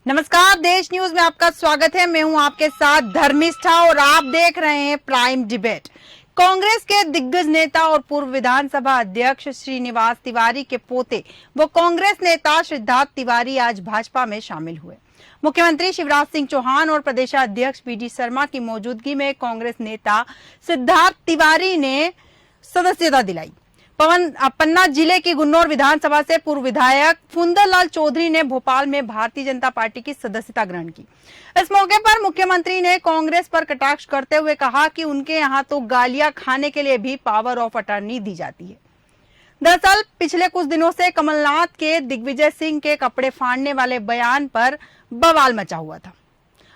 नमस्कार, देश न्यूज में आपका स्वागत है। मैं हूं आपके साथ धर्मिष्ठा और आप देख रहे हैं प्राइम डिबेट। कांग्रेस के दिग्गज नेता और पूर्व विधानसभा अध्यक्ष श्रीनिवास तिवारी के पोते व कांग्रेस नेता सिद्धार्थ तिवारी आज भाजपा में शामिल हुए। मुख्यमंत्री शिवराज सिंह चौहान और प्रदेशाध्यक्ष बीडी शर्मा की मौजूदगी में कांग्रेस नेता सिद्धार्थ तिवारी ने सदस्यता दिलाई। पन्ना जिले की गुन्नौर विधानसभा से पूर्व विधायक फुंदरलाल चौधरी ने भोपाल में भारतीय जनता पार्टी की सदस्यता ग्रहण की। इस मौके पर मुख्यमंत्री ने कांग्रेस पर कटाक्ष करते हुए कहा कि उनके यहां तो गालियां खाने के लिए भी पावर ऑफ अटॉर्नी दी जाती है। दरअसल पिछले कुछ दिनों से कमलनाथ के दिग्विजय सिंह के कपड़े फाड़ने वाले बयान पर बवाल मचा हुआ था।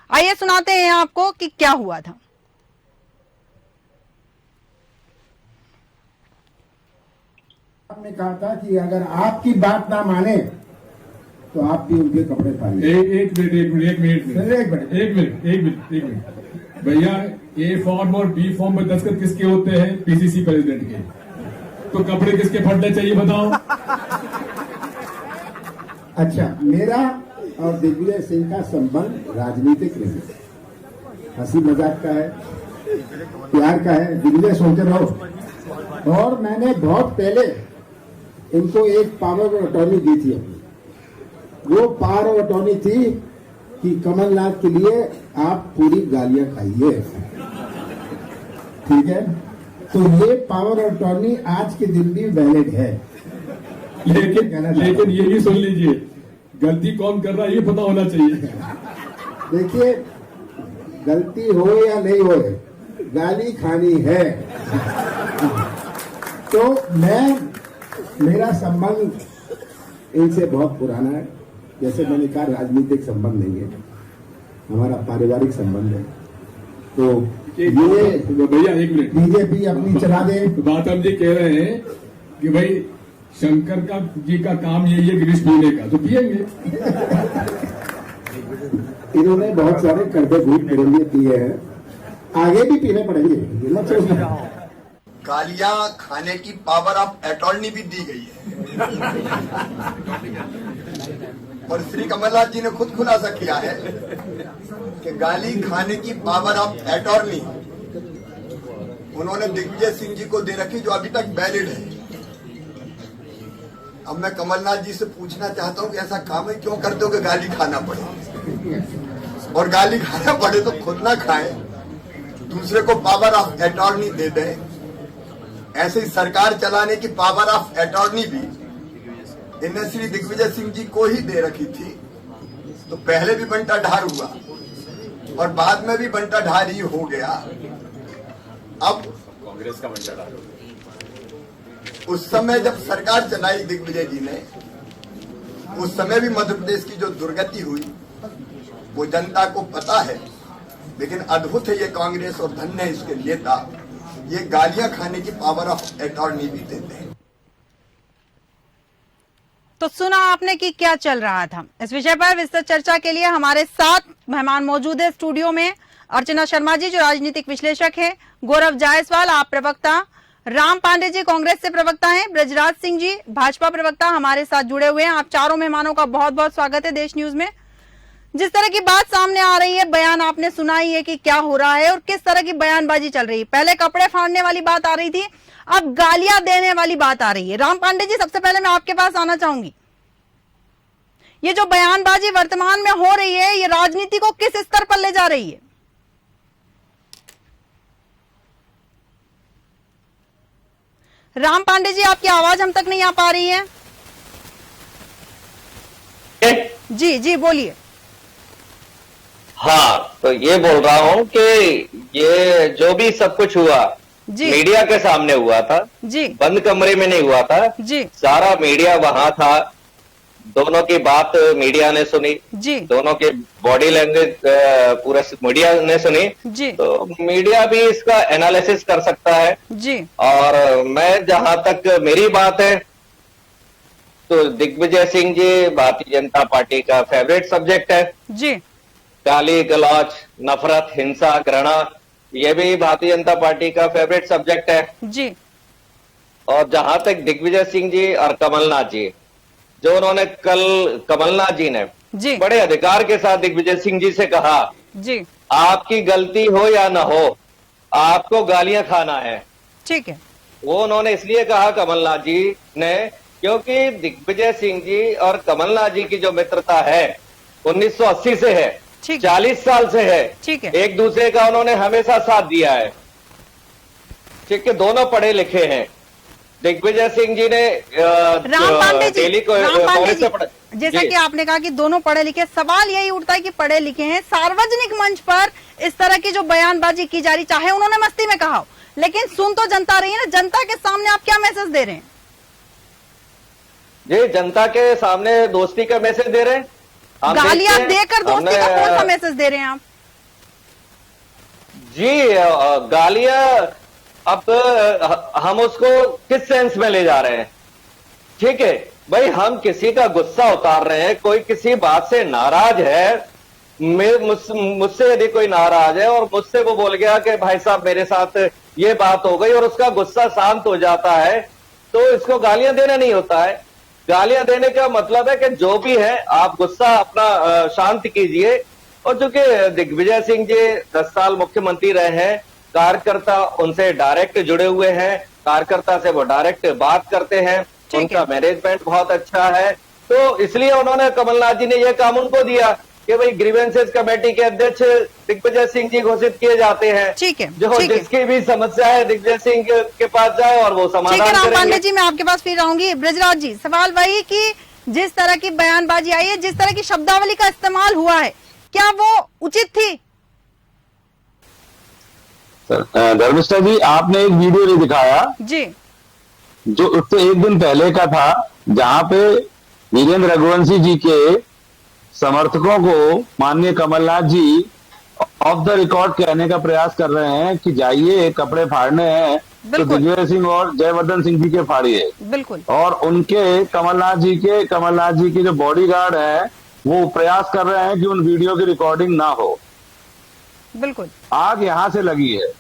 आइए सुनाते हैं आपको कि क्या हुआ था। आपने कहा था कि अगर आपकी बात ना माने तो आप भी उनके कपड़े फाड़िए। एक मिनट भैया, ए फॉर्म और बी फॉर्म में दस्तखत किसके होते हैं? पीसीसी प्रेसिडेंट के। तो कपड़े किसके फटने चाहिए बताओ? अच्छा, मेरा और दिग्विजय सिंह का संबंध राजनीतिक नहीं है, हंसी मजाक का है, प्यार का है। दिग्विजय सोचते रहो। और मैंने बहुत पहले इनको एक पावर ऑफ अटॉर्नी दी थी अपनी। वो पावर ऑफ अटॉर्नी थी कि कमलनाथ के लिए आप पूरी गालियां खाइए, ठीक है? तो ये पावर ऑफ अटॉर्नी आज के दिन भी वैलिड है। लेकिन ये भी सुन लीजिए, गलती कौन कर रहा है ये पता होना चाहिए। देखिए, गलती हो या नहीं हो, गाली खानी है। तो मेरा संबंध इनसे बहुत पुराना है। जैसे मैंने कहा, राजनीतिक संबंध नहीं है, हमारा पारिवारिक संबंध है। तो ये भैया एक मिनट, बीजेपी अपनी चला दे। बात हम ये कह रहे हैं कि भाई शंकर का जी का काम यही है गिरीश पीने का, तो पियेंगे। इन्होंने बहुत सारे कर्जे भूत मेरे लिए पिए हैं, आगे भी पीने पड़ेंगे, मत सोचना। गालियां खाने की पावर ऑफ अटॉर्नी भी दी गई है और श्री कमलनाथ जी ने खुद खुलासा किया है कि गाली खाने की पावर ऑफ अटॉर्नी उन्होंने दिग्विजय सिंह जी को दे रखी, जो अभी तक वैलिड है। अब मैं कमलनाथ जी से पूछना चाहता हूं कि ऐसा काम है क्यों करते हो कि गाली खाना पड़े, और गाली खाना पड़े तो खुद ना खाए, दूसरे को पावर ऑफ अटॉर्नी दे दे। ऐसे ही सरकार चलाने की पावर ऑफ अटॉर्नी भी इन्हें श्री दिग्विजय सिंह जी को ही दे रखी थी। तो पहले भी बंटा ढार हुआ और बाद में भी बंटा ढार ही हो गया। अब कांग्रेस का बंटा ढार हो गया। उस समय जब सरकार चलाई दिग्विजय जी ने, उस समय भी मध्य प्रदेश की जो दुर्गति हुई वो जनता को पता है। लेकिन अद्भुत है ये कांग्रेस और धन्य है इसके नेता, ये गालियां खाने की पावर ऑफ अटॉर्नी भी देते हैं। तो सुना आपने कि क्या चल रहा था। इस विषय पर विस्तृत चर्चा के लिए हमारे साथ मेहमान मौजूद है स्टूडियो में। अर्चना शर्मा जी जो राजनीतिक विश्लेषक है, गौरव जायसवाल आप प्रवक्ता, राम पांडे जी कांग्रेस से प्रवक्ता हैं, ब्रजराज सिंह जी भाजपा प्रवक्ता हमारे साथ जुड़े हुए हैं। आप चारों मेहमानों का बहुत बहुत स्वागत है देश न्यूज में। जिस तरह की बात सामने आ रही है, बयान आपने सुना ही है कि क्या हो रहा है और किस तरह की बयानबाजी चल रही है। पहले कपड़े फाड़ने वाली बात आ रही थी, अब गालियां देने वाली बात आ रही है। राम पांडे जी, सबसे पहले मैं आपके पास आना चाहूंगी। ये जो बयानबाजी वर्तमान में हो रही है, ये राजनीति को किस स्तर पर ले जा रही है? राम पांडे जी, आपकी आवाज हम तक नहीं आ पा रही है। जी जी बोलिए। हाँ, तो ये बोल रहा हूँ कि ये जो भी सब कुछ हुआ जी मीडिया के सामने हुआ था जी, बंद कमरे में नहीं हुआ था जी सारा मीडिया वहां था। दोनों की बात मीडिया ने सुनी जी, दोनों के बॉडी लैंग्वेज पूरा मीडिया ने सुनी। जी तो मीडिया भी इसका एनालिसिस कर सकता है। जी, और मैं जहां तक मेरी बात है तो दिग्विजय सिंह जी भारतीय जनता पार्टी का फेवरेट सब्जेक्ट है। जी गाली गलौज, नफरत, हिंसा, घृणा, ये भी भारतीय जनता पार्टी का फेवरेट सब्जेक्ट है। जी, और जहां तक दिग्विजय सिंह जी और कमलनाथ जी, जो उन्होंने कल कमलनाथ जी ने जी बड़े अधिकार के साथ दिग्विजय सिंह जी से कहा, जी आपकी गलती हो या ना हो, आपको गालियां खाना है। ठीक है। वो उन्होंने इसलिए कहा कमलनाथ जी ने, क्योंकि दिग्विजय सिंह जी और कमलनाथ जी की जो मित्रता है 1980 से है, ठीक है। 40 साल से है। ठीक है। एक दूसरे का उन्होंने हमेशा साथ दिया है। ठीक है, दोनों पढ़े लिखे हैं। दिग्विजय सिंह जी ने राम पांडे जी, दिल्ली राम पांडे से पढ़े, जी, जैसा कि आपने कहा कि दोनों पढ़े लिखे, सवाल यही उठता है कि पढ़े लिखे हैं, सार्वजनिक मंच पर इस तरह की जो बयानबाजी की जा रही, चाहे उन्होंने मस्ती में कहा हो, लेकिन सुन तो जनता रही है ना। जनता के सामने आप क्या मैसेज दे रहे हैं? जी, जनता के सामने दोस्ती का मैसेज दे रहे हैं। गालियां देकर दोस्ती का कौन सा मैसेज दे रहे हैं आप? जी, गालियां अब हम उसको किस सेंस में ले जा रहे हैं? ठीक है भाई, हम किसी का गुस्सा उतार रहे हैं, कोई किसी बात से नाराज है, मुझसे यदि कोई नाराज है और मुझसे वो बोल गया कि भाई साहब मेरे साथ ये बात हो गई और उसका गुस्सा शांत हो जाता है, तो इसको गालियां देना नहीं होता है। गालियां देने का मतलब है कि जो भी है आप गुस्सा अपना शांत कीजिए। और चूंकि दिग्विजय सिंह जी 10 साल मुख्यमंत्री रहे हैं, कार्यकर्ता उनसे डायरेक्ट जुड़े हुए हैं, कार्यकर्ता से वो डायरेक्ट बात करते हैं, उनका मैनेजमेंट बहुत अच्छा है, तो इसलिए उन्होंने, कमलनाथ जी ने यह काम उनको दिया कि भाई ग्रीवेंसेस कमेटी के अध्यक्ष दिग्विजय सिंह जी घोषित किए जाते हैं। ठीक है, जो ठीक है। जिसकी भी समस्या है दिग्विजय सिंह के पास जाए और वो समाधान ठीक है। राम पांडे करेंगे। जी, मैं आपके पास फिर आऊंगी। ब्रजराज जी, सवाल वही कि जिस तरह की बयानबाजी आई है, जिस तरह की शब्दावली का इस्तेमाल हुआ है, क्या वो उचित थी? धर्मिष्ठा जी, आपने एक वीडियो नहीं दिखाया जी, जो उससे एक दिन पहले का था, जहां पे वीरेंद्र रघुवंशी जी के समर्थकों को माननीय कमलनाथ जी ऑफ द रिकॉर्ड कहने का प्रयास कर रहे हैं कि जाइए कपड़े फाड़ने हैं तो बिल्कुल। दिग्विजय सिंह और जयवर्धन सिंह जी के फाड़िए। बिल्कुल। और उनके कमलनाथ जी के जो बॉडीगार्ड है वो प्रयास कर रहे हैं कि उन वीडियो की रिकॉर्डिंग ना हो। बिल्कुल। आग यहां से लगी है।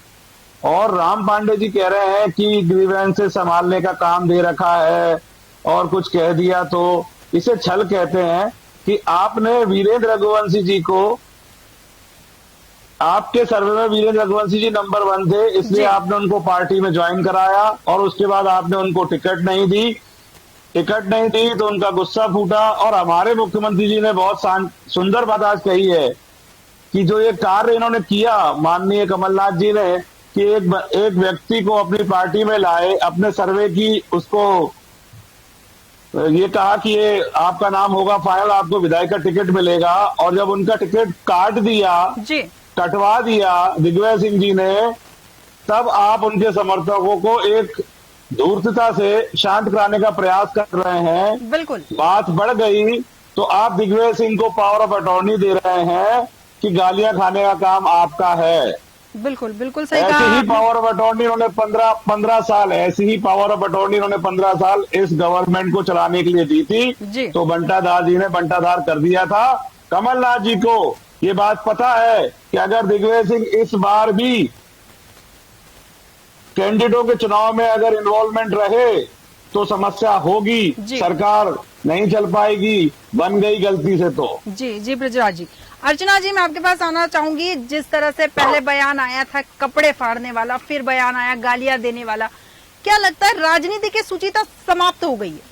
और राम पांडे जी कह रहे हैं कि ग्रीवेंस से संभालने का काम दे रखा है और कुछ कह दिया, तो इसे छल कहते हैं कि आपने वीरेंद्र रघुवंशी जी को, आपके सर्वे में वीरेंद्र रघुवंशी जी नंबर 1 थे, इसलिए आपने उनको पार्टी में ज्वाइन कराया और उसके बाद आपने उनको टिकट नहीं दी तो उनका गुस्सा फूटा। और हमारे मुख्यमंत्री जी ने बहुत सुंदर बात आज कही है कि जो ये कार्य इन्होंने किया, माननीय कमलनाथ जी ने, कि एक व्यक्ति को अपनी पार्टी में लाए, अपने सर्वे की उसको ये कहा कि ये आपका नाम होगा फाइनल, आपको विधायक का टिकट मिलेगा, और जब उनका टिकट कटवा दिया दिग्विजय सिंह जी ने, तब आप उनके समर्थकों को एक धूर्तता से शांत कराने का प्रयास कर रहे हैं। बिल्कुल। बात बढ़ गई तो आप दिग्विजय सिंह को पावर ऑफ अटॉर्नी दे रहे हैं कि गालियां खाने का काम आपका है। बिल्कुल, बिल्कुल सही ऐसी कहा। ही पावर ऑफ अटॉर्नी उन्होंने 15 साल, ऐसी ही पावर ऑफ अटॉर्नी उन्होंने 15 साल इस गवर्नमेंट को चलाने के लिए दी थी, तो बंटाधार जी ने बंटाधार कर दिया था। कमलनाथ जी को ये बात पता है कि अगर दिग्विजय सिंह इस बार भी कैंडिडेटों के चुनाव में अगर इन्वॉल्वमेंट रहे तो समस्या होगी, सरकार नहीं चल पाएगी, बन गई गलती से तो। जी ब्रजराज जी। अर्चना जी, मैं आपके पास आना चाहूंगी। जिस तरह से पहले बयान आया था कपड़े फाड़ने वाला, फिर बयान आया गालियां देने वाला, क्या लगता है राजनीति की सूचिता समाप्त हो गई है?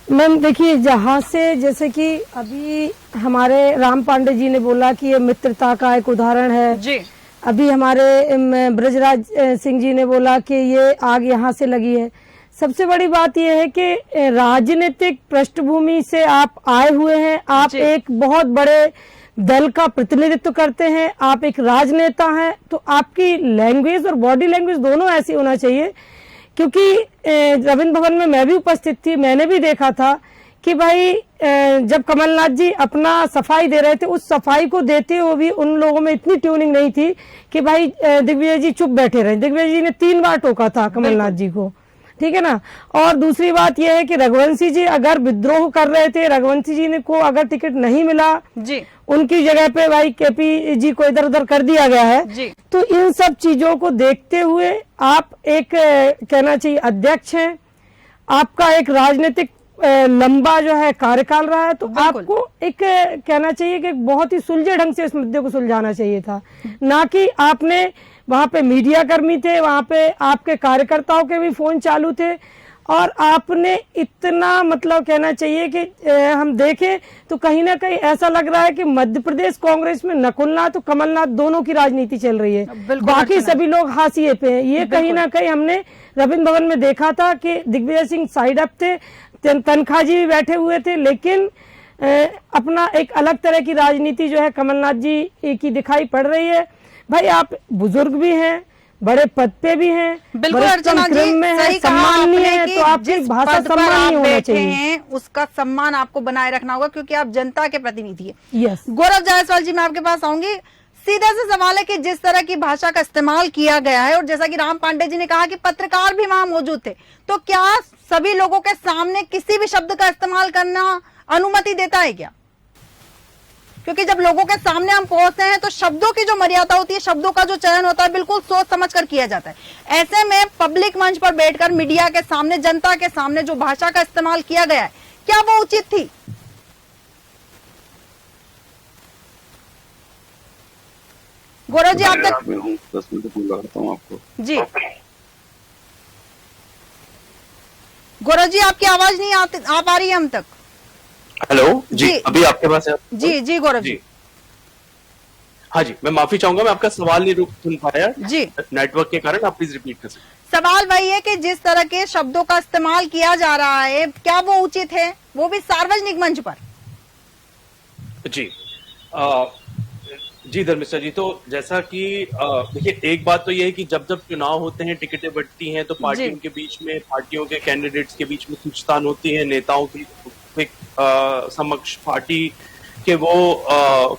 मैम देखिए, जहाँ से जैसे कि अभी हमारे राम पांडे जी ने बोला कि ये मित्रता का एक उदाहरण है जी। अभी हमारे ब्रजराज सिंह जी ने बोला कि ये आग यहाँ से लगी है। सबसे बड़ी बात यह है कि राजनीतिक पृष्ठभूमि से आप आए हुए हैं, आप एक बहुत बड़े दल का प्रतिनिधित्व करते हैं, आप एक राजनेता हैं, तो आपकी लैंग्वेज और बॉडी लैंग्वेज दोनों ऐसी होना चाहिए। क्योंकि रविंद्र भवन में मैं भी उपस्थित थी, मैंने भी देखा था कि भाई जब कमलनाथ जी अपना सफाई दे रहे थे, उस सफाई को देते हुए भी उन लोगों में इतनी ट्यूनिंग नहीं थी कि भाई दिग्विजय जी चुप बैठे रहे। दिग्विजय जी ने 3 बार टोका था कमलनाथ जी को, ठीक है ना। और दूसरी बात यह है कि रघुवंशी जी अगर विद्रोह कर रहे थे, रघुवंशी जी को अगर टिकट नहीं मिला जी, उनकी जगह पे भाई केपी जी को इधर उधर कर दिया गया है जी। तो इन सब चीजों को देखते हुए आप एक कहना चाहिए अध्यक्ष हैं, आपका एक राजनीतिक लंबा जो है कार्यकाल रहा है, तो बिल्कुल। आपको एक कहना चाहिए कि बहुत ही सुलझे ढंग से इस मुद्दे को सुलझाना चाहिए था, ना कि आपने वहां पे मीडिया कर्मी थे, वहां पे आपके कार्यकर्ताओं के भी फोन चालू थे, और आपने इतना मतलब कहना चाहिए कि हम देखें तो कहीं ना कहीं ऐसा लग रहा है कि मध्य प्रदेश कांग्रेस में नकुलनाथ और कमलनाथ दोनों की राजनीति चल रही है, बिल्कुल बाकी अर्चना। सभी लोग हाशिए पे हैं। ये कहीं ना कहीं हमने रविंद्र भवन में देखा था कि दिग्विजय सिंह साइड अप थे, तनखा जी भी बैठे हुए थे, लेकिन अपना एक अलग तरह की राजनीति जो है कमलनाथ जी की दिखाई पड़ रही है। भाई आप बुजुर्ग भी हैं, बड़े पद पे भी हैं, बिल्कुल वरिष्ठ अर्चना जी, क्रम में सही है, कहा सम्माननीय आपने है, कि तो आपकी जिस भाषा पद पर सम्माननीय आप होना बैठे चाहिए। हैं उसका सम्मान आपको बनाए रखना होगा, क्योंकि आप जनता के प्रतिनिधि हैं। यस, गौरव जायसवाल जी, मैं आपके पास आऊंगी। सीधा से सवाल है कि जिस तरह की भाषा का इस्तेमाल किया गया है, और जैसा कि राम पांडे जी ने कहा कि पत्रकार भी वहां मौजूद थे, तो क्या सभी लोगों के सामने किसी भी शब्द का इस्तेमाल करना अनुमति देता है क्या? क्योंकि जब लोगों के सामने हम पहुंचते हैं तो शब्दों की जो मर्यादा होती है, शब्दों का जो चयन होता है, बिल्कुल सोच समझ कर किया जाता है। ऐसे में पब्लिक मंच पर बैठकर मीडिया के सामने, जनता के सामने जो भाषा का इस्तेमाल किया गया है, क्या वो उचित थी? गौरव जी, आप तक 10 मिनट फोन लगाता हूँ आपको। जी गौरव जी, आपकी आवाज नहीं आ पा रही है हम तक। हेलो जी, जी। अभी आपके पास है? जी जी गौरव जी, हाँ जी, मैं माफी चाहूंगा, मैं आपका सवाल नहीं सुन पाया जी। नेटवर्क के कारण। आप प्लीज रिपीट कर सकते सवाल वही है कि जिस तरह के शब्दों का इस्तेमाल किया जा रहा है, क्या वो उचित है, वो भी सार्वजनिक मंच पर? जी। जी धर्मिष्ठा जी, तो जैसा कि देखिए, एक बात तो यह है कि जब जब चुनाव होते हैं, टिकटें बढ़ती हैं, तो पार्टियों के बीच में, पार्टियों के कैंडिडेट्स के बीच में खींचतान होती है, नेताओं की समक्ष पार्टी के वो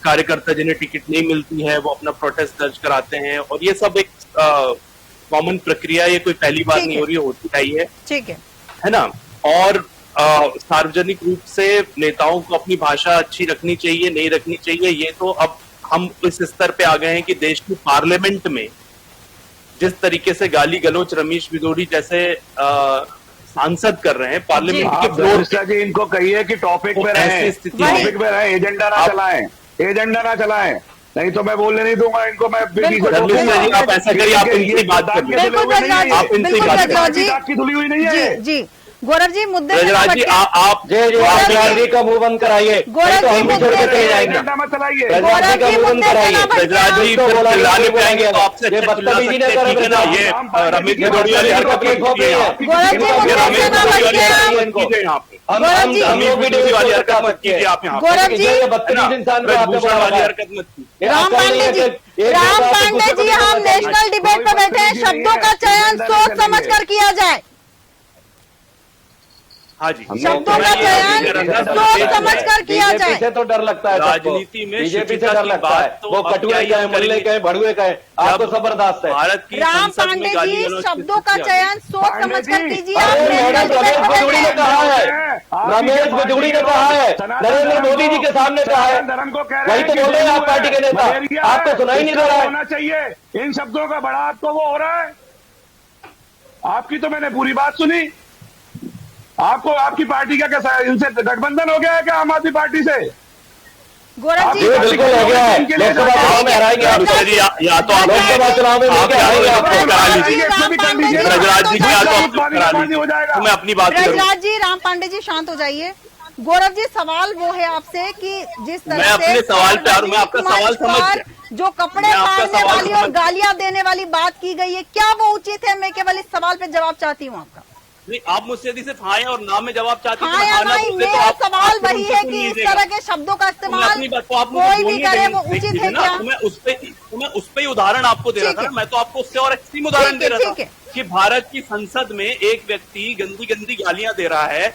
कार्यकर्ता जिन्हें टिकट नहीं मिलती है, वो अपना प्रोटेस्ट दर्ज कराते हैं, और ये सब एक कॉमन प्रक्रिया, ये कोई पहली बार नहीं हो रही है, होती आई है, ठीक है ना। और सार्वजनिक रूप से नेताओं को अपनी भाषा अच्छी रखनी चाहिए, नहीं रखनी चाहिए, ये तो अब हम इस स्तर पे आ गए हैं कि देश की पार्लियामेंट में जिस तरीके से गाली गलौच रमेश बिदोड़ी जैसे सांसद कर रहे हैं पार्लियामेंट के फ्लोर पे, जी इनको कहिए कि टॉपिक पे रहें, टॉपिक पे रहें, एजेंडा ना चलाएं, एजेंडा ना चलाएं, नहीं तो मैं बोलने नहीं दूंगा इनको। मैं धर्मेश जी, आप ऐसा करिए, आप इनसे बात कर लीजिए, आप इनसे बात करिए, आपकी धुली हुई नहीं है। जी गौरव जी, मुद्दे पे ब्रजराज जी, आप ब्रजराज जी का मुंह बंद कराइए, गौरव तो जी हम भी छोड़ के चले जाएंगे। एजेंडा मत चलाइए। ब्रजराज जी का मुंह बंद कराइए। ब्रजराज जी तो फिर बोला चिल्लाने नहीं पे आएंगे तो आपसे ये अच्छा चिल्ला बदतमीजी सकते न हैं, करें ठीक है ना। ब्रजराज। ये रमेश बिदोड़ी वाली हरकत मत कीजिए आप। गौरव जी, मुद्दे ये रमेश से ना बिदोड़ी वाली बचिए आप। हरकत मत कीजिए यहाँ पे। गौरव जी, हम लोग भी बिदोड़ी वाली हरकत मत कीजिए आप यहाँ पे। गौरव जी, ये बदतमीज इंसान को आपने ब्रजभूषण बोला वाली है। हरकत मत कीजिए। राम पांडे जी, राम पांडे जी, हम नेशनल डिबेट पे बैठे हैं, शब्दों का चयन सोच समझ कर किया जाए, हाँ जी, शब्दों का चयन सोच समझ कर किया बीजेपी जाए। से तो डर लगता है सबको। राजनीति में बीजेपी से शुचिता डर की लगता बात है, तो वो अब कटुए क्या कहे, ही मुल्ले करेंगे। कहे, भड़ुए कहे, आपको जब जबरदस्त है। भारत की राम संसद पांडे में गाली जी, गलौच शब्दों का किसकी चयन सोच समझ कर कीजिए। आप अरे नेशनल मैडम, डिबेट रमेश पे बिदोड़ी ने बैठे कहा हैं। है, रमेश बिदोड़ी ने कहा है, नरेंद्र मोदी जी के सामने कहा है, वही तो बोल रहे हैं आप पार्टी के नेता, आपको सुनाई नहीं दे रहा है। होना चाहिए इन शब्दों का बड़ा आपको वो हो रहा है। आपकी तो मैंने पूरी बात सुनी। आपको आपकी पार्टी का कैसा है, इनसे गठबंधन हो गया है क्या आम आदमी पार्टी से? गौरव जी, ये बिल्कुल हो गया है, लोकसभा चुनाव में हराएंगे आप। या तो आप लोकसभा चुनाव में आप लेके आएंगे आपको। करा लीजिए ब्रजराज जी की, या तो आप पानी करा हो लीजिए, जाएगा। तो मैं अपनी बात करूँ। ब्रजराज जी, राम पांडे जी शांत हो जाइए। गौरव जी, सवाल वो है आपसे कि जिस तरह मैं से अपने सवाल पे आ रहा हूं, मैं आपका सवाल समझ गया। जो कपड़े मैं आपका फाड़ने सवाल वाली और समझ- गालियां देने वाली बात की गई है, क्या वो उचित है? मैं केवल इस सवाल पे जवाब चाहती हूँ आपका। नहीं, आप मुझसे यदि सिर्फ हाँ और ना में जवाब चाहते हाँ या नहीं, मेरा सवाल वही है कि इस तरह के शब्दों का इस्तेमाल कोई भी करे वो उचित है क्या? मैं उस पे ही उदाहरण आपको दे रहा था ना। मैं तो आपको उससे और एक्सट्रीम उदाहरण दे रहा था कि भारत की संसद में एक व्यक्ति गंदी गंदी गालियां दे रहा है,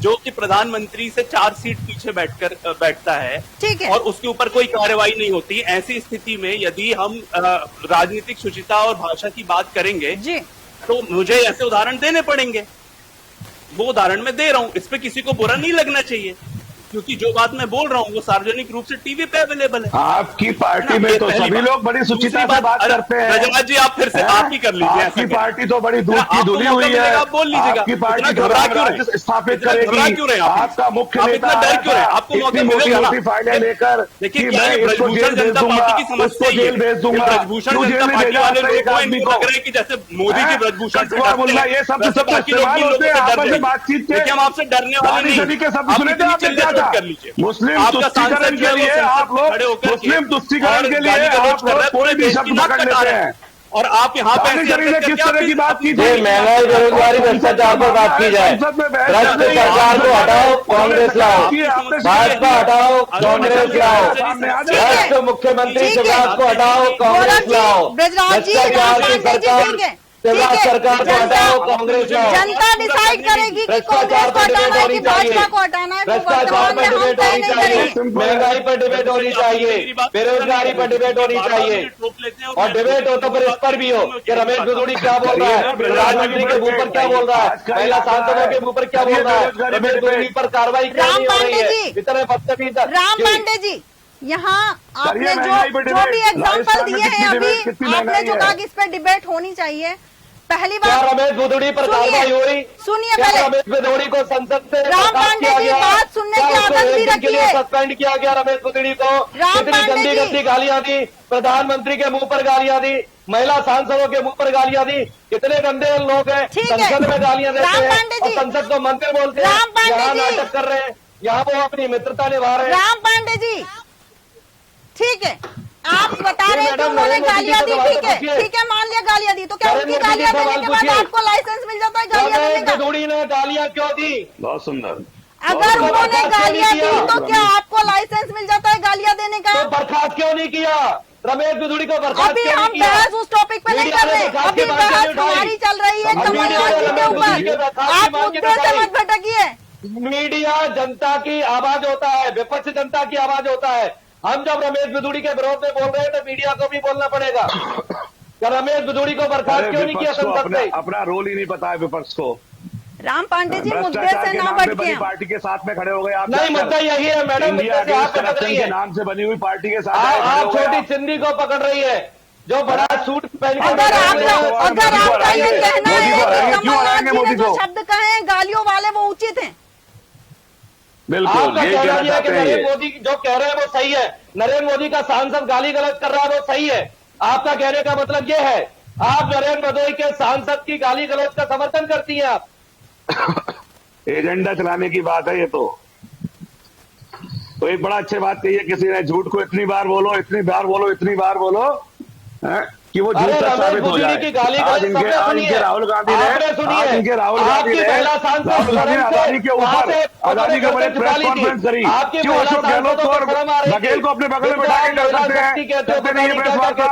जो कि प्रधानमंत्री से 4 सीट पीछे बैठता है, ठीक है, और उसके ऊपर कोई कार्रवाई नहीं होती। ऐसी स्थिति में यदि हम राजनीतिक शुचिता और भाषा की बात करेंगे जी, तो मुझे ऐसे उदाहरण देने पड़ेंगे। वो उदाहरण मैं दे रहा हूं, इस पे किसी को बुरा नहीं लगना चाहिए। क्योंकि जो बात मैं बोल रहा हूँ वो सार्वजनिक रूप से टीवी पे अवेलेबल है। आपकी पार्टी में तो सभी लोग बड़ी सुचिता से बात करते हैं। रजवाज जी आप फिर से आप ही कर लीजिए। आपकी पार्टी तो बड़ी दूध की धुली हुई है। आप बोल लीजिएगा। आपकी पार्टी राज्य स्थापित करेगी। आपका मुख्य नेता डर क्यों है? आपको मौका मिलेगा ना। फाइलें लेकर देखिए मैं इसको जेल भेज दूंगा, उसको जेल भेज दूंगा, ब्रजभूषण जनता पार्टी वाले लोग लग रहे हैं कि जैसे मोदी जी ब्रजभूषण मुल्ला ये सब इस्तेमाल होते हैं आपस में बातचीत के। हम आपसे डरने वाले नहीं। सदी के शब्द सुने थे आपने क्या था? मुस्लिम तुष्टीकरण के लिए आप लोग मुस्लिम तुष्टीकरण के लिए आप लोग कोई भी शब्द पकड़ लेते हैं। और आप यहाँ पे किस तरह की बात की थी? महंगाई, बेरोजगारी, भ्रष्टाचार पर बात की जाए। भ्रष्ट सरकार को हटाओ, कांग्रेस लाओ। भाजपा हटाओ, कांग्रेस लाओ। भ्रष्ट मुख्यमंत्री शिवराज को हटाओ, कांग्रेस लाओ। भ्रष्टाचार की सरकार शिवराज सरकार को हटाओ, कांग्रेस लाओ। जनता डिसाइड करेगी कि कांग्रेस को हटाना है कि भाजपा को हटाना है। भ्रष्टाचार पर डिबेट होनी चाहिए, महंगाई पर डिबेट होनी चाहिए, बेरोजगारी पर डिबेट होनी चाहिए। और डिबेट हो तो फिर इस पर भी हो कि रमेश भदौड़ी क्या बोल रहा है, प्रधानमंत्री के मुंह पर क्या बोल रहा है, महिला सांसदों के मुंह पर क्या बोल रहा है, रमेश भदौड़ी पर कार्रवाई क्यों नहीं हो रही है। इतने बदतमीज राम पांडे जी, यहाँ आपने जो भी एग्जाम्पल दिए हैं अभी, आपने जो कहा कि इस पर डिबेट होनी चाहिए, पहली बार क्या रमेश भदौड़ी पर कार्रवाई हो रही? सुनिए क्या पहले रमेश भदौड़ी को संसद से राम पांडे जी बात सुनने की आदत भी रखिए। सस्पेंड किया गया रमेश भदौड़ी को। इतनी गंदी गंदी गालियां दी, प्रधानमंत्री के मुंह पर गालियां दी, महिला सांसदों के मुंह पर गालियां दी। कितने गंदे लोग हैं संसद में गालियां देते हैं और संसद को मंत्री बोलते हैं। यहाँ नाटक कर रहे हैं, यहाँ वो अपनी मित्रता निभा रहे हैं। राम पांडे जी ठीक है, आप बता रहे हैं कि उन्होंने गालियां दी, ठीक है, मान लिया गालियां दी, तो क्या उनकी गालियां देने के बाद आपको लाइसेंस मिल जाता है गालियां देने का? भदौड़ी ने गालियां क्यों दी? बहुत सुंदर। अगर उन्होंने गालियां दी तो क्या आपको लाइसेंस मिल जाता है गालियां देने का? तो बर्खास्त क्यों नहीं किया रमेश भदौड़ी को? बर्खास्त अभी क्यों हम नहीं किया? बहस उस टॉपिक पे नहीं कर रहे, अभी बहस हमारी चल रही है कमलनाथ जी के ऊपर। आप मुद्दे से मत भटकिए। मीडिया जनता की आवाज होता है, विपक्ष जनता की आवाज होता है। हम जब रमेश भदौड़ी के विरोध में बोल रहे हैं तो मीडिया को भी बोलना पड़ेगा। क्या रमेश भदौड़ी को बर्खास्त क्यों नहीं किया संसद से? अपना रोल ही नहीं पता है विपक्ष को। राम पांडे जी मुद्दे से ना भटके। पार्टी के साथ में खड़े हो गए आप। नहीं, मुद्दा यही है मैडम, मुद्दे से आप पकड़ रही है। नाम से बनी हुई पार्टी के साथ आप छोटी चिंदी को पकड़ रही है जो बड़ा सूट पहन के। अगर आपका ये कहना है कि कमलनाथ जी ने जो शब्द कहे गालियों वाले वो उचित हैं, बिल्कुल आपका कहना यह है कि नरेंद्र मोदी जो कह रहे हैं वो सही है, नरेंद्र मोदी का सांसद गाली गलौज कर रहा है वो सही है। आपका कहने का मतलब ये है आप नरेंद्र मोदी के सांसद की गाली गलौज का समर्थन करती हैं आप? एजेंडा चलाने की बात है ये तो एक बड़ा अच्छी बात कही है किसी ने, झूठ को इतनी बार बोलो, इतनी बार बोलो, इतनी बार बोलो कि वो झूठ तक साबित हो जाए। आज इनके राहुल गांधी ने अदानी के ऊपर अदानी के ऊपर प्रेस कॉन्फ्रेंस करी। क्यों अशोक गहलोत और बघेल को अपने बगल में बैठा के करते नहीं है प्रेस वार्ता?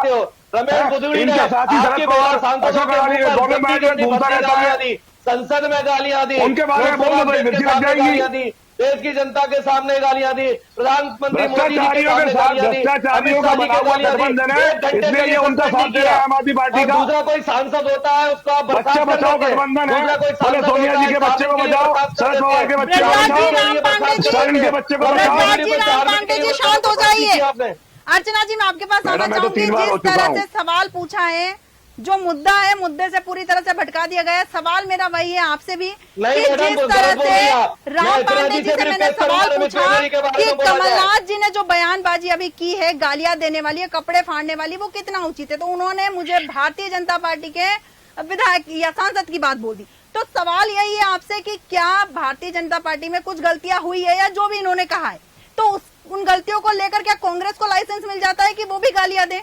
इनके साथ ही शरद पवार अशोक अदानी घूमता रहता है, संसद में गालियां दी, उनके बारे में बोलना तो मिर्ची लग जाएगी। देश की जनता के सामने गालियां दी, प्रधानमंत्री मोदी जी के सामने गालियां दी, भ्रष्टाचारियों का गठबंधन है, इसलिए ये उनका साथ दे रहा है आम आदमी पार्टी का। दूसरा कोई सांसद होता है उसको आप बच्चा बचाओ गठबंधन है, बोले सोनिया जी के बच्चे को बचाओ, शरद पवार के बच्चे को बचाओ, स्टालिन के बच्चे को बचाओ। राम पांडे जी शांत हो जाइए। अर्चना जी मैं आपके पास आना चाहूंगी। जिस तरह से सवाल पूछा है, जो मुद्दा है मुद्दे से पूरी तरह से भटका दिया गया है। सवाल मेरा वही है आपसे भी कि जिस तरह से राम पांडे जी से मैंने सवाल पूछा कि कमलनाथ जी ने जो बयानबाजी अभी की है गालियां देने वाली है, कपड़े फाड़ने वाली, वो कितना उचित है, तो उन्होंने मुझे भारतीय जनता पार्टी के विधायक या सांसद की बात बोल दी। तो सवाल यही है आपसे कि क्या भारतीय जनता पार्टी में कुछ गलतियां हुई है या जो भी इन्होंने कहा है, तो उन गलतियों को लेकर क्या कांग्रेस को लाइसेंस मिल जाता है कि वो भी गालियां दे?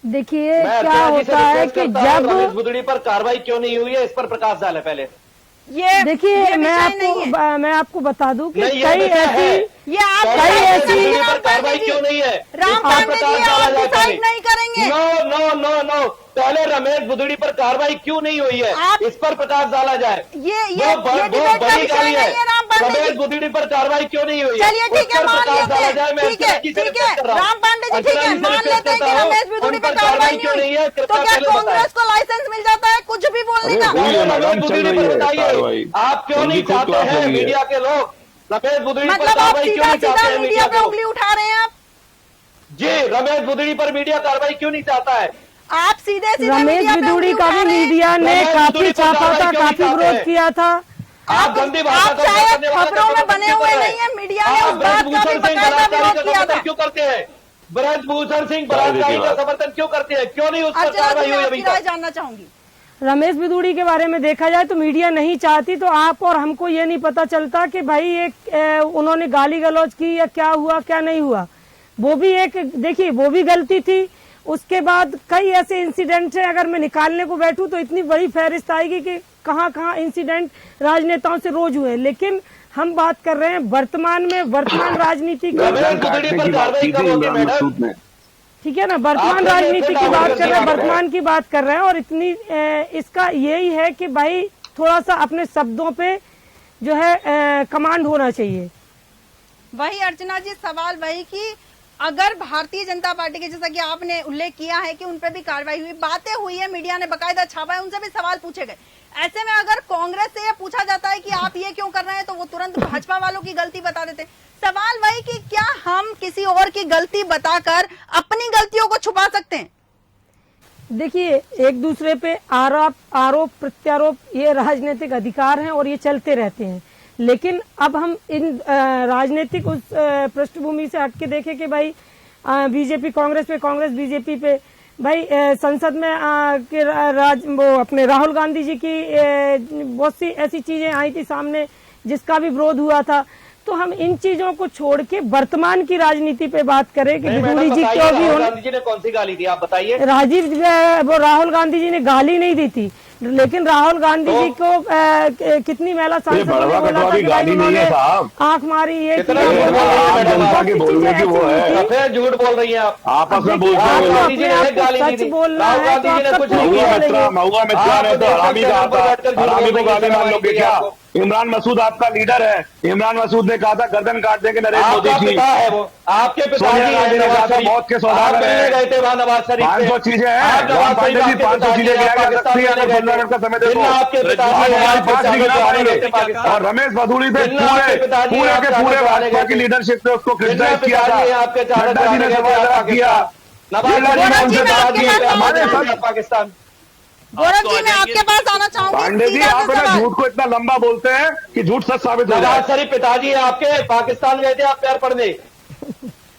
देखिए क्या होता है कि जब रमेश भदौड़ी पर कार्रवाई क्यों नहीं हुई है, इस पर प्रकाश डाले पहले। ये देखिए मैं आपको बता दूं कि कई ऐसी कार्रवाई क्यों नहीं है, राम पांडे जी आप डिसाइड नहीं करेंगे। नो नो नो नो, पहले रमेश भदौड़ी पर कार्रवाई क्यों नहीं हुई है इस पर प्रकाश डाला जाए। ये बड़ी गाली है रमेश भदौड़ी पर कार्रवाई क्यों नहीं हुई है, चलिए ठीक है मान लेते हैं, ठीक है राम पांडे जी ठीक है मान लेते हैं कि रमेश भदौड़ी पर कार्रवाई क्यों नहीं है, तो क्या कांग्रेस को लाइसेंस मिल जाता है कुछ भी बोलने का? रमेश भदौड़ी पर बताइए आप क्यों नहीं चाहते हैं मीडिया के लोग रमेश बुदड़ी पर मतलब आप कार्रवाई क्यों सीधा नहीं चाहते सीधा हैं मीडिया पे को? उंगली उठा रहे हैं आप? जी, रमेश बुदड़ी पर मीडिया कार्रवाई क्यों नहीं चाहता है? आप सीधे सीधे रमेश मीडिया पे बिदूड़ी उंगली का उठा भी रहे हैं? मीडिया ने रमेश काफी बिदूड़ी पर छापा था, कार्रवाई क्यों काफी नहीं विरोध चाहते? किया था। आप गंदी भाषा आप का शायद करने वाले खबरों में का बने क्यों हुए कर रहे नहीं है, मीडिया ने आप उस बात का भी ब्रजभूषण सिंह बकायदा बलात्कारी विरोध का किया समर्थन था। क्यों करते हैं? ब्रजभूषण सिंह बलात्कारी का समर्थन क्यों करते हैं? क्यों नहीं उस पर अर्चना कार्रवाई जी, मैं हुई आपकी अभी राय तक? जानना चाहूंगी। रमेश बिदूड़ी के बारे में देखा जाए तो मीडिया नहीं चाहती तो आप और हमको ये नहीं पता चलता कि भाई एक उन्होंने गाली गलौज की या क्या हुआ क्या नहीं हुआ। वो भी एक देखिए वो भी गलती थी। उसके बाद कई ऐसे इंसिडेंट हैं, अगर मैं निकालने को बैठूं तो इतनी बड़ी फहरिस्त आएगी कि कहाँ कहाँ इंसिडेंट राजनेताओं से रोज हुए। लेकिन हम बात कर रहे हैं वर्तमान में, वर्तमान राजनीति की, रमेश बुदड़ी पर कार्रवाई कब होगी मैडम? ठीक है ना, वर्तमान राजनीति की बात कर रहे हैं, वर्तमान की बात कर रहे हैं। और इतनी इसका यही है कि भाई थोड़ा सा अपने शब्दों पे जो है कमांड होना चाहिए। वही अर्चना जी, सवाल वही कि अगर भारतीय जनता पार्टी के, जैसा कि आपने उल्लेख किया है कि उन पर भी कार्रवाई हुई, बातें हुई है, मीडिया ने बकायदा छापा है, उनसे भी सवाल पूछे गए, ऐसे में अगर कांग्रेस से यह पूछा जाता है कि आप ये क्यों कर रहे हैं तो वो तुरंत भाजपा वालों की गलती बता देते। सवाल वही कि क्या हम किसी और की गलती बताकर अपनी गलतियों को छुपा सकते हैं? देखिए, एक दूसरे पे आरोप प्रत्यारोप ये राजनीतिक अधिकार हैं और ये चलते रहते हैं। लेकिन अब हम इन राजनीतिक उस पृष्ठभूमि से हटके देखें कि भाई बीजेपी कांग्रेस पे, कांग्रेस बीजेपी पे, भाई संसद में वो अपने राहुल गांधी जी की बहुत सी ऐसी चीजें आई थी सामने जिसका भी विरोध हुआ था। तो हम इन चीजों को छोड़ के वर्तमान की राजनीति पे बात करें कि बिदूड़ी जी क्यों भी राहुल गांधी जी ने कौन सी गाली दी, आप बताइए। राहुल गांधी जी ने गाली नहीं दी थी, लेकिन राहुल गांधी जी को कितनी महिला सांसदों ने बोला था कि भाई उन्होंने आंख मारी, ये जनता की बोलने की वो है, फिर झूठ बोल रही है आप, आपस में बोलते हैं। सच बोलना है तो आप सब महुआ मित्रा ने तो हरामी कहा था, हरामी को गाली मान लोगे क्या? इमरान मसूद आपका लीडर है, इमरान मसूद ने कहा था गर्दन काट देंगे नरेंद्र मोदी जी। है वो आपके सोनिया गांधी ने कहा था मौत के सौदागर है। गए थे वहां नवाज शरीफ 500 चीजें हैं, जवान पांडे जी 500 चीजें क्या कर सकती है? अगर 15 मिनट का समय देखो हमारे पास नहीं कर पाएंगे। और रमेश भदौड़ी पे पूरे के पूरे भाजपा की लीडरशिप ने उसको क्रिटिसाइज किया था। नड्डा जी ने सवाल किया, पाकिस्तान। गौरव जी, मैं आपके पास आना चाहूंगी। पांडे जी, आप ना झूठ को इतना लंबा बोलते हैं कि झूठ सच साबित हो नवाज जाए। शरीफ पिताजी आपके पाकिस्तान गए थे आप प्यार पढ़ने।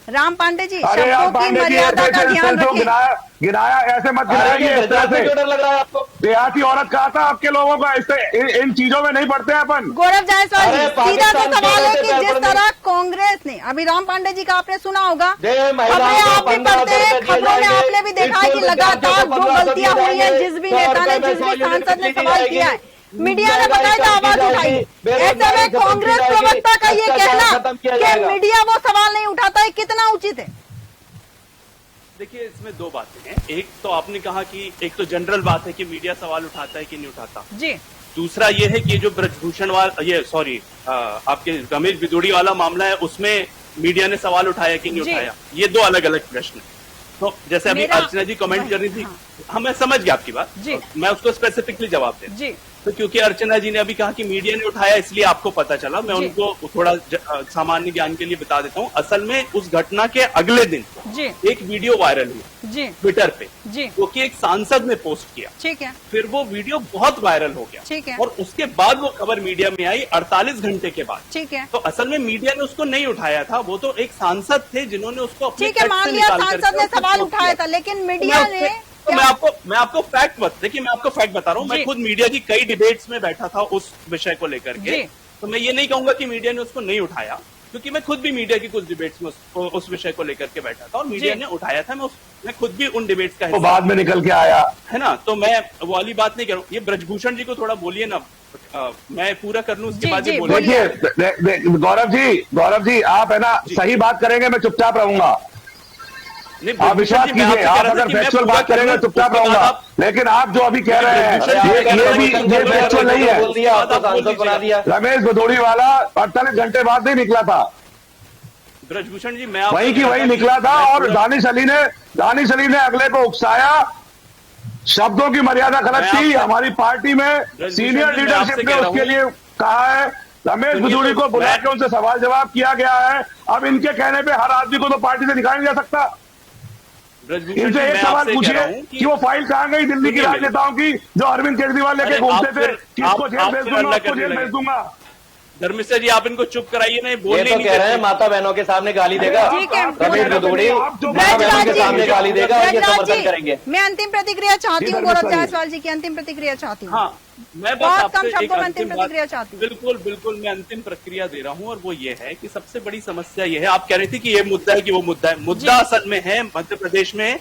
राम पांडे जी, अरे शब्दों आप की पांडे जी मर्यादा का ध्यान रखें। गिनाया ऐसे मत गिनाइए इस तरह से। डर लग रहा है आपको? देहाती औरत कहा था आपके लोगों का, इससे इन चीजों में नहीं पढ़ते अपन। गौरव जायसवाल जी, अरे सीधा सा पाकिस्तान सवाल है के कि पैर जिस पड़ने। तरह कांग्रेस ने, अभी राम पांडे जी का आपने सुना होगा, जय महिला खबरें को आप भी 15 पढ़ते हैं, रुपए दिए खबरों में जाएंगे। आपने भी देखा है कि स्कूल लगातार विद्यार्थियों को जो 15 गलतियां हुई हैं, जिस भी 100 नेता ने, रुपए जिस भी में सांसद ने दी सवाल जाएगी। किया है, मीडिया ने महंगाई बकायदा कम की आवाज जाएगी। उठाई। बेरोजगारी ऐसे में खत्म की कांग्रेस जाएगी। प्रवक्ता का ये भ्रष्टाचार कहना खत्म किया कि जाएगा। मीडिया वो सवाल नहीं उठाता है, कितना उचित है? देखिए, इसमें दो बातें हैं। एक तो आपने कहा कि एक तो जनरल बात है कि मीडिया सवाल उठाता है कि नहीं उठाता जी। दूसरा ये है कि ये जो ब्रजभूषण आपके रमेश बिदूड़ी वाला मामला है, उसमें मीडिया ने सवाल उठाया कि नहीं उठाया, ये दो अलग अलग प्रश्न है। तो जैसे अभी अर्चना जी कमेंट कर रही थी, हाँ मैं समझ गया आपकी बात, मैं उसको स्पेसिफिकली जवाब दे जी। तो क्योंकि अर्चना जी ने अभी कहा कि मीडिया ने उठाया इसलिए आपको पता चला, मैं उनको थोड़ा सामान्य ज्ञान के लिए बता देता हूँ। असल में उस घटना के अगले दिन जी एक वीडियो वायरल हुई जी ट्विटर पे जी, जो कि एक सांसद ने पोस्ट किया, ठीक है। फिर वो वीडियो बहुत वायरल हो गया, ठीक है। और उसके बाद वो खबर मीडिया में आई 48 घंटे के बाद, ठीक है। तो असल में मीडिया ने उसको नहीं उठाया था, वो तो एक सांसद थे जिन्होंने उसको, ठीक है, मान लिया सांसद ने सवाल उठाया था, लेकिन मीडिया ने, तो मैं आपको फैक्ट देखिए, मैं आपको फैक्ट बता रहा हूँ। मैं खुद मीडिया की कई डिबेट्स में बैठा था उस विषय को लेकर के, तो मैं ये नहीं कहूंगा कि मीडिया ने उसको नहीं उठाया, क्योंकि मैं खुद भी मीडिया की कुछ डिबेट्स में उस विषय को लेकर के बैठा था और मीडिया ने उठाया था। मैं खुद भी उन डिबेट्स का तो बाद में निकल के आया है ना, तो मैं वो वाली बात नहीं कर रहा हूँ। ये ब्रजभूषण जी को थोड़ा बोलिए ना, मैं पूरा कर लूँ उसके बाद देखिए। गौरव जी आप है ना सही बात करेंगे, मैं चुपचाप रहूंगा। आप विश्वास कीजिए, आप अगर फैक्चुअल बात करेंगे चुपचाप रहूंगा, लेकिन आप जो अभी कह रहे हैं ये फैक्चुअल नहीं है। रमेश भदौड़ी वाला 48 घंटे बाद नहीं निकला था, ब्रजभूषण जी मैं वही की वही निकला था। और दानिश अली ने अगले को उकसाया, शब्दों की मर्यादा गलत थी। हमारी पार्टी में सीनियर लीडरशिप ने उसके लिए कहा है रमेश भदौड़ी को बुला के उनसे सवाल जवाब किया गया है। अब इनके कहने पे हर आदमी को तो पार्टी से निकाला नहीं जा सकता। इनसे एक सवाल पूछिए कि वो फाइल कहाँ गई दिल्ली की राजनेताओं की जो अरविंद केजरीवाल लेके घूमते थे, किसको जेल भेज दूंगा, उसको जेल भेज दूंगा। धर्मेश जी आप इनको चुप कराइए, नहीं बोलने ये तो कह रहे हैं माता बहनों के सामने गाली देगा, ठीक है, रमेश भदौड़ी माता बहनों के सामने गाली देगा, ये समर्थन करेंगे। मैं अंतिम प्रतिक्रिया चाहती हूँ, गौरव जायसवाल जी की अंतिम प्रतिक्रिया चाहती हूँ। हाँ, मैं बहुत कम शब्दों में अंतिम प्रतिक्रिया चाहती हूँ। बिल्कुल बिल्कुल, मैं अंतिम प्रक्रिया दे रहा हूँ और वो ये है कि सबसे बड़ी समस्या ये है, आप कह रहे थे कि ये मुद्दा है कि वो मुद्दा है। मुद्दा असल में है मध्य प्रदेश में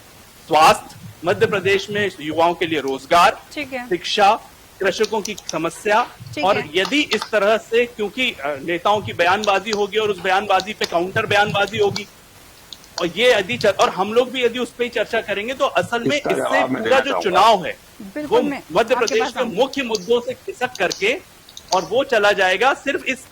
स्वास्थ्य, मध्य प्रदेश में युवाओं के लिए रोजगार, शिक्षा, कृषकों की समस्या। और यदि इस तरह से, क्योंकि नेताओं की बयानबाजी होगी और उस बयानबाजी पे काउंटर बयानबाजी होगी, और ये यदि और हम लोग भी यदि उस पर ही चर्चा करेंगे तो असल में इससे पूरा जो चुनाव है वो मध्य प्रदेश के मुख्य मुद्दों से खिसक करके और वो चला जाएगा सिर्फ इस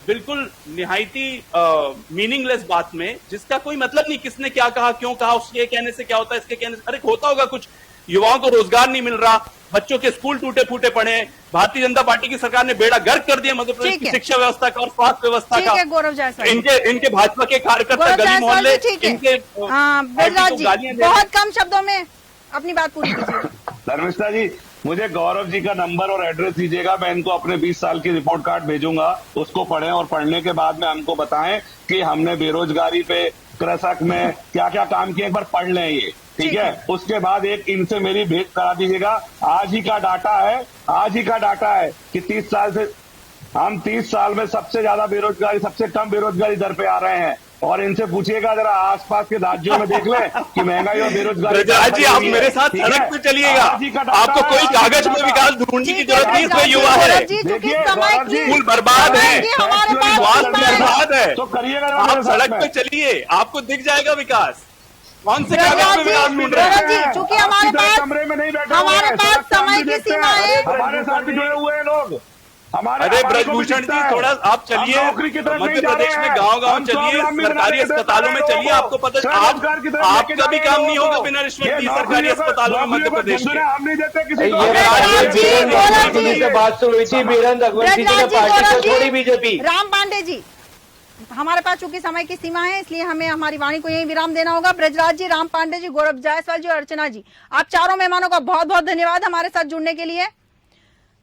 बिल्कुल निहायती मीनिंगलेस बात में, जिसका कोई मतलब नहीं, किसने क्या कहा, क्यों कहा, उसके कहने से क्या होता है, इसके कहने से, अरे होता होगा कुछ, युवाओं को रोजगार नहीं मिल रहा, बच्चों के स्कूल टूटे फूटे पड़े हैं, भारतीय जनता पार्टी की सरकार ने बेड़ा गर्क कर दिया मध्य प्रदेश की शिक्षा व्यवस्था का और स्वास्थ्य व्यवस्था का। गौरव जायसवाल, इनके भाजपा के कार्यकर्ता गली मोहल्ले इनके बहुत कम शब्दों में अपनी बात पूरी कीजिए। धर्मिष्ठा जी, मुझे गौरव जी का नंबर और एड्रेस दीजिएगा, मैं इनको अपने 20 साल की रिपोर्ट कार्ड भेजूंगा, उसको पढ़ें और पढ़ने के बाद में हमको बताएं कि हमने बेरोजगारी पे, कृषक में क्या क्या काम किए, एक बार पढ़ लें ये, ठीक है। उसके बाद एक इनसे मेरी भेंट करा दीजिएगा। आज ही का डाटा है कि 30 साल से हम 30 साल में सबसे ज्यादा बेरोजगारी, सबसे कम बेरोजगारी दर पे आ रहे हैं। और इनसे पूछिएगा जरा आसपास के राज्यों में देख ले कि महंगाई और बेरोजगारी। जी आप मेरे साथ सड़क पे चलिएगा, आपको कोई कागज में विकास ढूंढने की जरूरत नहीं, इसमें युवा है, स्कूल बर्बाद है, स्वास्थ्य बर्बाद है, तो करिएगा, आप सड़क पे चलिए, आपको दिख जाएगा विकास। कौन से कागज में विकास ढूंढ रहे हैं? चूंकि हमारे पास कमरे में नहीं बैठे, हमारे पास समय की सीमा है, हमारे साथ जुड़े हुए हैं लोग। अरे ब्रजभूषण जी थोड़ा आप चलिए, मध्य प्रदेश में गांव-गांव चलिए, सरकारी अस्पतालों में चलिए, आपको पता है आपका भी काम नहीं होगा बिना रिश्वत दिए सरकारी अस्पतालों में मध्य प्रदेश में। हम नहीं देते किसी से बात शुरू हुई थी, बीरेंद्र रघुवंशी जी ने पार्टी को छोड़ी बीजेपी। राम पांडे जी, हमारे पास चूंकि समय की सीमा है इसलिए हमें हमारी वाणी को यही विराम देना होगा। ब्रजराज जी, राम पांडे जी, गौरव जायसवाल जी और अर्चना जी, आप चारों मेहमानों का बहुत बहुत धन्यवाद हमारे साथ जुड़ने के लिए।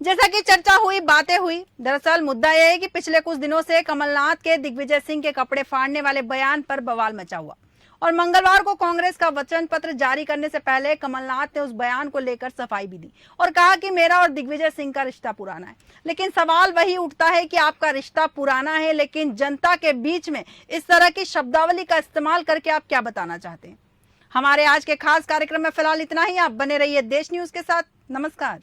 जैसा कि चर्चा हुई, बातें हुई, दरअसल मुद्दा यह है कि पिछले कुछ दिनों से कमलनाथ के दिग्विजय सिंह के कपड़े फाड़ने वाले बयान पर बवाल मचा हुआ और मंगलवार को कांग्रेस का वचन पत्र जारी करने से पहले कमलनाथ ने उस बयान को लेकर सफाई भी दी और कहा कि मेरा और दिग्विजय सिंह का रिश्ता पुराना है। लेकिन सवाल वही उठता है कि आपका रिश्ता पुराना है, लेकिन जनता के बीच में इस तरह की शब्दावली का इस्तेमाल करके आप क्या बताना चाहते हैं? हमारे आज के खास कार्यक्रम में फिलहाल इतना ही। आप बने रहिए देश न्यूज के साथ। नमस्कार।